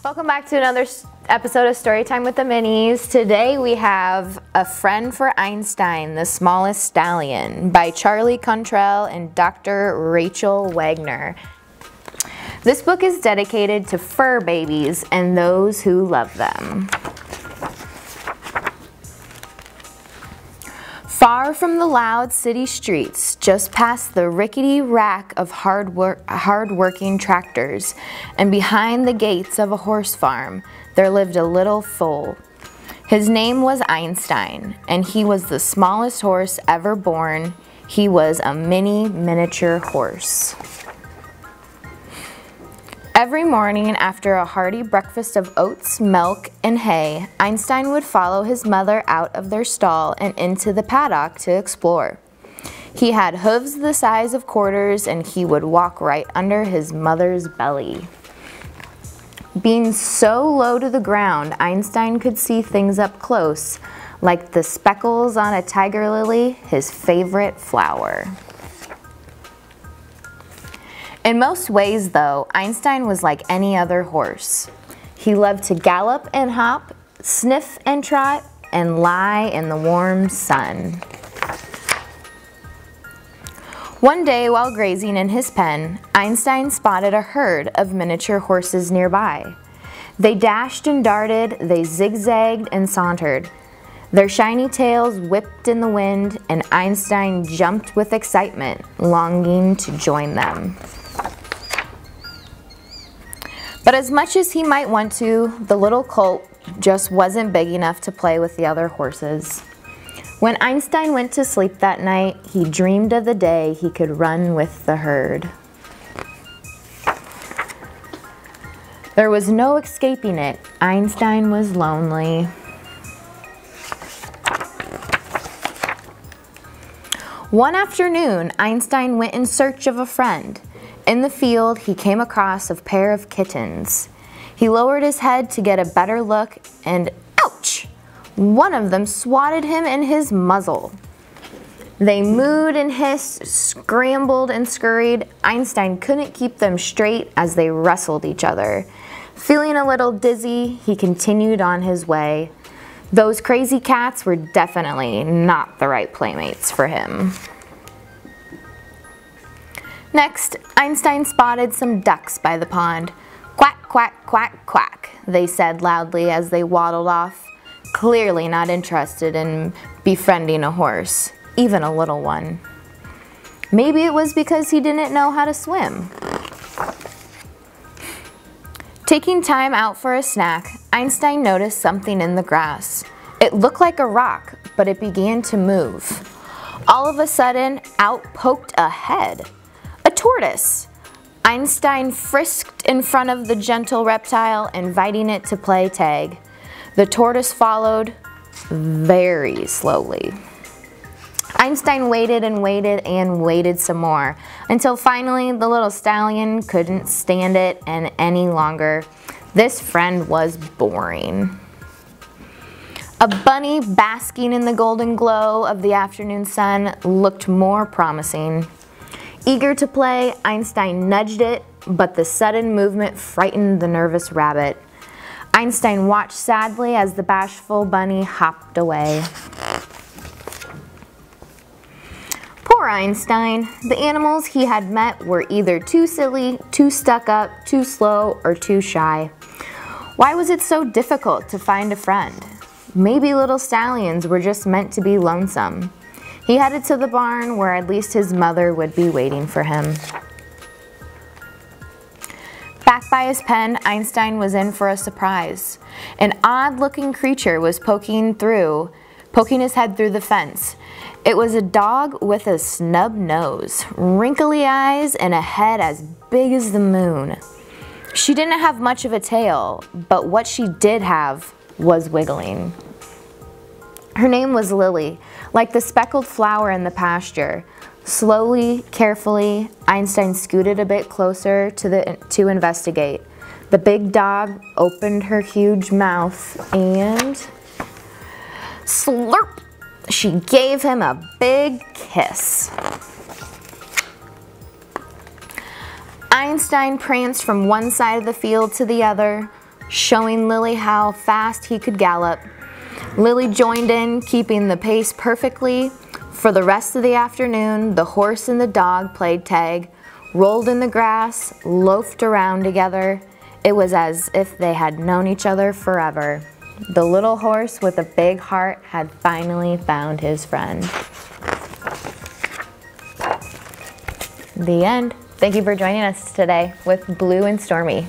Welcome back to another episode of Storytime with the Minis. Today we have A Friend for Einstein, The Smallest Stallion by Charlie Cantrell and Dr. Rachel Wagner. This book is dedicated to fur babies and those who love them. Far from the loud city streets, just past the rickety rack of hard-working tractors, and behind the gates of a horse farm, there lived a little foal. His name was Einstein, and he was the smallest horse ever born. He was a miniature horse. Every morning after a hearty breakfast of oats, milk, and hay, Einstein would follow his mother out of their stall and into the paddock to explore. He had hooves the size of quarters, and he would walk right under his mother's belly. Being so low to the ground, Einstein could see things up close, like the speckles on a tiger lily, his favorite flower. In most ways, though, Einstein was like any other horse. He loved to gallop and hop, sniff and trot, and lie in the warm sun. One day, while grazing in his pen, Einstein spotted a herd of miniature horses nearby. They dashed and darted, they zigzagged and sauntered. Their shiny tails whipped in the wind, and Einstein jumped with excitement, longing to join them. But as much as he might want to, the little colt just wasn't big enough to play with the other horses. When Einstein went to sleep that night, he dreamed of the day he could run with the herd. There was no escaping it. Einstein was lonely. One afternoon, Einstein went in search of a friend. In the field, he came across a pair of kittens. He lowered his head to get a better look, and ouch! One of them swatted him in his muzzle. They mooed and hissed, scrambled and scurried. Einstein couldn't keep them straight as they wrestled each other. Feeling a little dizzy, he continued on his way. Those crazy cats were definitely not the right playmates for him. Next, Einstein spotted some ducks by the pond. Quack, quack, quack, quack, they said loudly as they waddled off, clearly not interested in befriending a horse, even a little one. Maybe it was because he didn't know how to swim. Taking time out for a snack, Einstein noticed something in the grass. It looked like a rock, but it began to move. All of a sudden, out poked a head. A tortoise! Einstein frisked in front of the gentle reptile, inviting it to play tag. The tortoise followed very slowly. Einstein waited and waited and waited some more, until finally the little stallion couldn't stand it any longer. This friend was boring. A bunny basking in the golden glow of the afternoon sun looked more promising. Eager to play, Einstein nudged it, but the sudden movement frightened the nervous rabbit. Einstein watched sadly as the bashful bunny hopped away. Poor Einstein. The animals he had met were either too silly, too stuck up, too slow, or too shy. Why was it so difficult to find a friend? Maybe little stallions were just meant to be lonesome. He headed to the barn where at least his mother would be waiting for him. Back by his pen, Einstein was in for a surprise. An odd-looking creature was poking his head through the fence. It was a dog with a snub nose, wrinkly eyes, and a head as big as the moon. She didn't have much of a tail, but what she did have was wiggling. Her name was Lily, like the speckled flower in the pasture. Slowly, carefully, Einstein scooted a bit closer to investigate. The big dog opened her huge mouth and slurp! She gave him a big kiss. Einstein pranced from one side of the field to the other, showing Lily how fast he could gallop. Lily joined in, keeping the pace perfectly. For the rest of the afternoon, the horse and the dog played tag, rolled in the grass, loafed around together. It was as if they had known each other forever. The little horse with a big heart had finally found his friend. The end. Thank you for joining us today with Blue and Stormy.